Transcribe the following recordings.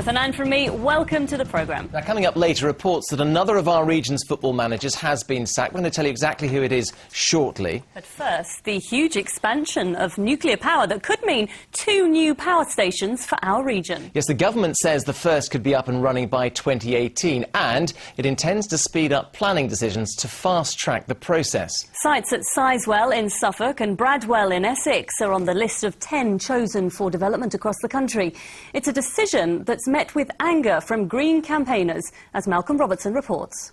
And from me, welcome to the programme. Now, coming up later, reports that another of our region's football managers has been sacked. We're going to tell you exactly who it is shortly. But first, the huge expansion of nuclear power that could mean 2 new power stations for our region. Yes, the government says the first could be up and running by 2018, and it intends to speed up planning decisions to fast-track the process. Sites at Sizewell in Suffolk and Bradwell in Essex are on the list of 10 chosen for development across the country. It's a decision that's met with anger from Green campaigners, as Malcolm Robertson reports.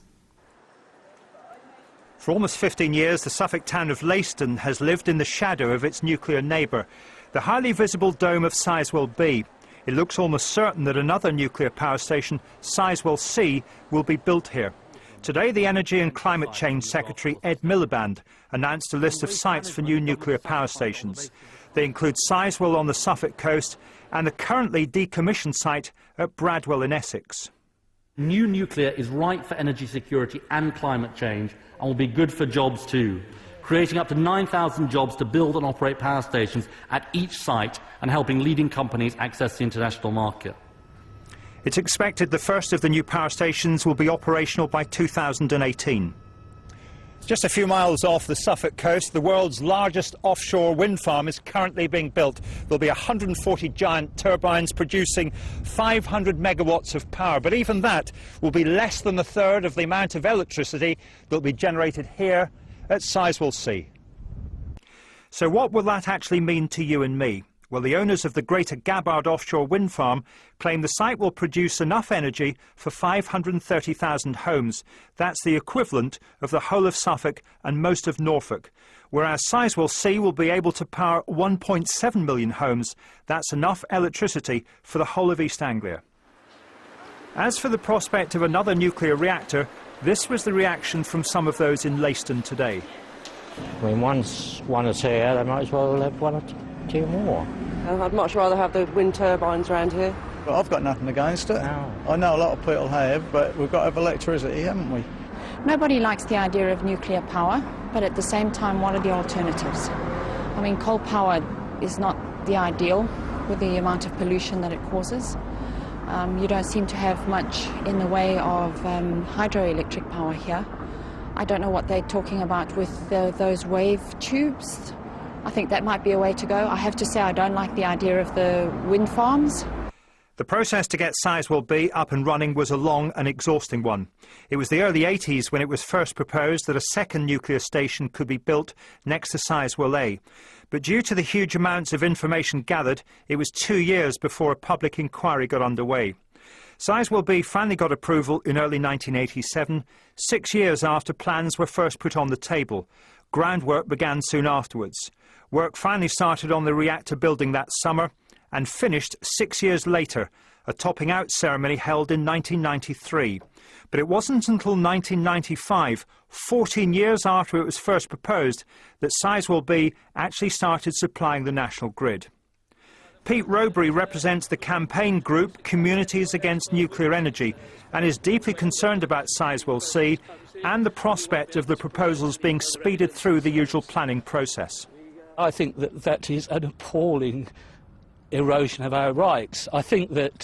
For almost 15 years, the Suffolk town of Leiston has lived in the shadow of its nuclear neighbour, the highly visible dome of Sizewell B. It looks almost certain that another nuclear power station, Sizewell C, will be built here. Today, the Energy and Climate Change Secretary, Ed Miliband, announced a list of sites for new nuclear power stations. They include Sizewell on the Suffolk coast and the currently decommissioned site at Bradwell in Essex. New nuclear is right for energy security and climate change and will be good for jobs too, creating up to 9,000 jobs to build and operate power stations at each site and helping leading companies access the international market. It's expected the first of the new power stations will be operational by 2018. Just a few miles off the Suffolk coast, the world's largest offshore wind farm is currently being built. There'll be 140 giant turbines producing 500 megawatts of power, but even that will be less than a third of the amount of electricity that'll be generated here at Sizewell C. So what will that actually mean to you and me? Well, the owners of the Greater Gabbard offshore wind farm claim the site will produce enough energy for 530,000 homes. That's the equivalent of the whole of Suffolk and most of Norfolk. Whereas Sizewell C will be able to power 1.7 million homes. That's enough electricity for the whole of East Anglia. As for the prospect of another nuclear reactor, this was the reaction from some of those in Leiston today. I mean, once one is here, they might as well have one or two more. I'd much rather have the wind turbines around here. Well, I've got nothing against it. No. I know a lot of people have, but we've got to have electricity, haven't we? Nobody likes the idea of nuclear power, but at the same time, what are the alternatives? I mean, coal power is not the ideal with the amount of pollution that it causes. You don't seem to have much in the way of hydroelectric power here. I don't know what they're talking about with those wave tubes. I think that might be a way to go. I have to say I don't like the idea of the wind farms. The process to get Sizewell B up and running was a long and exhausting one. It was the early 80s when it was first proposed that a second nuclear station could be built next to Sizewell A. But due to the huge amounts of information gathered, it was 2 years before a public inquiry got underway. Sizewell B finally got approval in early 1987, 6 years after plans were first put on the table. Groundwork began soon afterwards. Work finally started on the reactor building that summer and finished 6 years later, a topping out ceremony held in 1993. But it wasn't until 1995, 14 years after it was first proposed, that Sizewell B actually started supplying the national grid. Pete Rowbury represents the campaign group Communities Against Nuclear Energy and is deeply concerned about Sizewell C and the prospect of the proposals being speeded through the usual planning process. I think that is an appalling erosion of our rights. I think that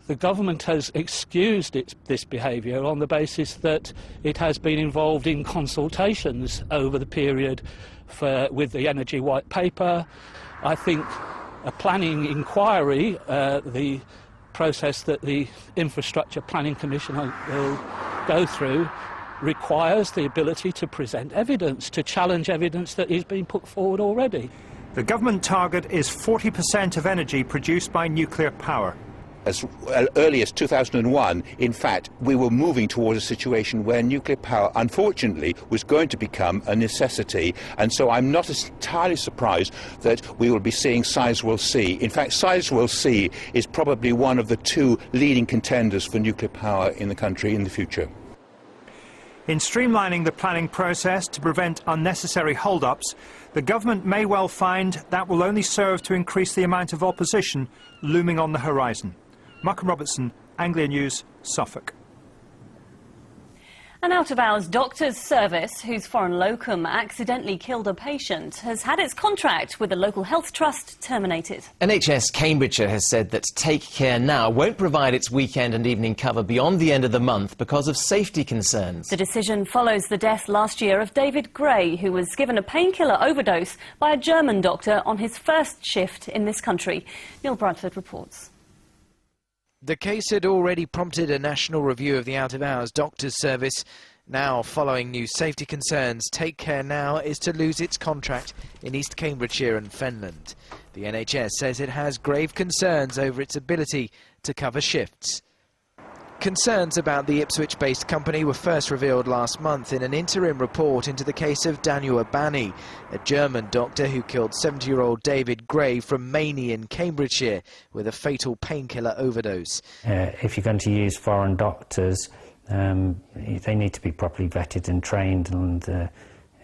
the government has excused this behaviour on the basis that it has been involved in consultations over the period with the Energy White Paper. I think a planning inquiry, the process that the Infrastructure Planning Commission will go through, requires the ability to present evidence, to challenge evidence that is being put forward already. The government target is 40% of energy produced by nuclear power. As early as 2001, in fact, we were moving towards a situation where nuclear power, unfortunately, was going to become a necessity. And so I'm not entirely surprised that we will be seeing Sizewell C. In fact, Sizewell C is probably one of the 2 leading contenders for nuclear power in the country in the future. In streamlining the planning process to prevent unnecessary hold-ups, the government may well find that will only serve to increase the amount of opposition looming on the horizon. Malcolm Robertson, Anglia News, Suffolk. An out-of-hours doctor's service whose foreign locum accidentally killed a patient has had its contract with the local health trust terminated. NHS Cambridgeshire has said that Take Care Now won't provide its weekend and evening cover beyond the end of the month because of safety concerns. The decision follows the death last year of David Gray, who was given a painkiller overdose by a German doctor on his first shift in this country. Neil Bradford reports. The case had already prompted a national review of the out-of-hours doctor's service. Now, following new safety concerns, Take Care Now is to lose its contract in East Cambridgeshire and Fenland. The NHS says it has grave concerns over its ability to cover shifts. Concerns about the Ipswich-based company were first revealed last month in an interim report into the case of Daniel Abani, a German doctor who killed 70-year-old David Gray from Mainey in Cambridgeshire with a fatal painkiller overdose. If you're going to use foreign doctors, they need to be properly vetted and trained, and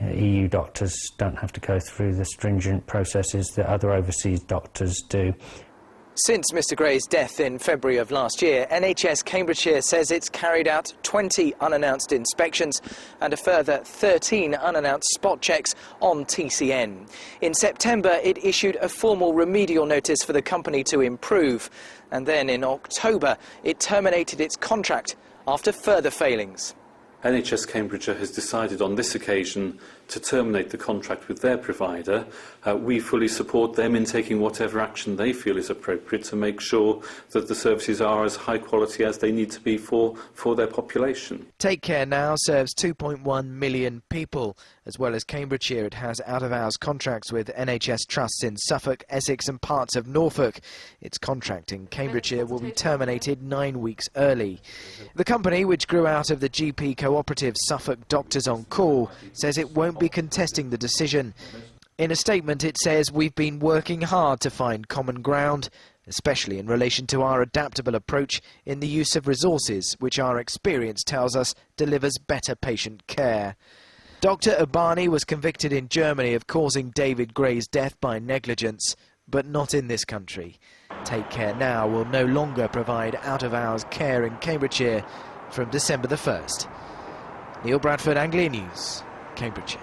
EU doctors don't have to go through the stringent processes that other overseas doctors do. Since Mr Gray's death in February of last year, NHS Cambridgeshire says it's carried out 20 unannounced inspections and a further 13 unannounced spot checks on TCN. In September, it issued a formal remedial notice for the company to improve. And then in October, it terminated its contract after further failings. NHS Cambridgeshire has decided on this occasion to terminate the contract with their provider. We fully support them in taking whatever action they feel is appropriate to make sure that the services are as high quality as they need to be for their population. Take Care Now serves 2.1 million people. As well as Cambridgeshire, it has out-of-hours contracts with NHS trusts in Suffolk, Essex and parts of Norfolk. Its contract in Cambridgeshire will be terminated 9 weeks early. The company, which grew out of the GP cooperative Suffolk Doctors on Call, says it won't be contesting the decision. In a statement, it says, "We've been working hard to find common ground, especially in relation to our adaptable approach in the use of resources, which our experience tells us delivers better patient care." Dr Abani was convicted in Germany of causing David Gray's death by negligence, but not in this country. Take Care Now will no longer provide out-of-hours care in Cambridgeshire from December the 1st. Neil Bradford, Anglia News, Cambridgeshire.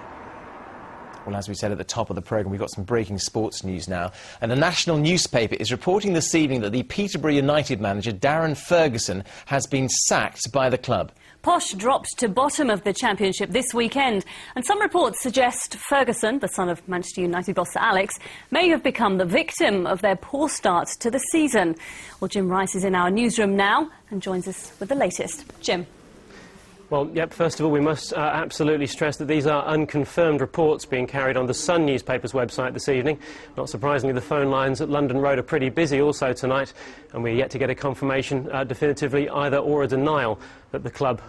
Well, as we said at the top of the programme, we've got some breaking sports news now. And a national newspaper is reporting this evening that the Peterborough United manager, Darren Ferguson, has been sacked by the club. Posh dropped to bottom of the Championship this weekend, and some reports suggest Ferguson, the son of Manchester United boss Sir Alex, may have become the victim of their poor start to the season. Well, Jim Rice is in our newsroom now and joins us with the latest. Jim. Well, yep, first of all, we must absolutely stress that these are unconfirmed reports being carried on the Sun newspaper's website this evening. Not surprisingly, the phone lines at London Road are pretty busy also tonight, and we're yet to get a confirmation definitively either or a denial that the club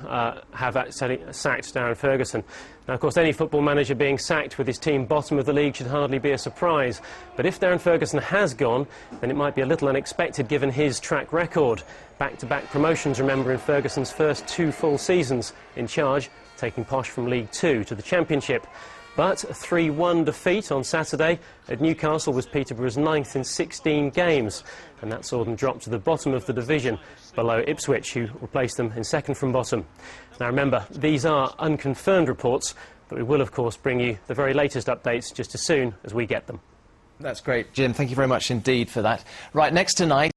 have actually sacked Darren Ferguson. Now, of course, any football manager being sacked with his team bottom of the league should hardly be a surprise. But if Darren Ferguson has gone, then it might be a little unexpected given his track record. Back-to-back promotions, remember, in Ferguson's first 2 full seasons in charge, taking Posh from League 2 to the Championship. But a 3-1 defeat on Saturday at Newcastle was Peterborough's 9th in 16 games, and that saw them drop to the bottom of the division, below Ipswich, who replaced them in second from bottom. Now remember, these are unconfirmed reports, but we will of course bring you the very latest updates just as soon as we get them. That's great, Jim. Thank you very much indeed for that. Right, next tonight...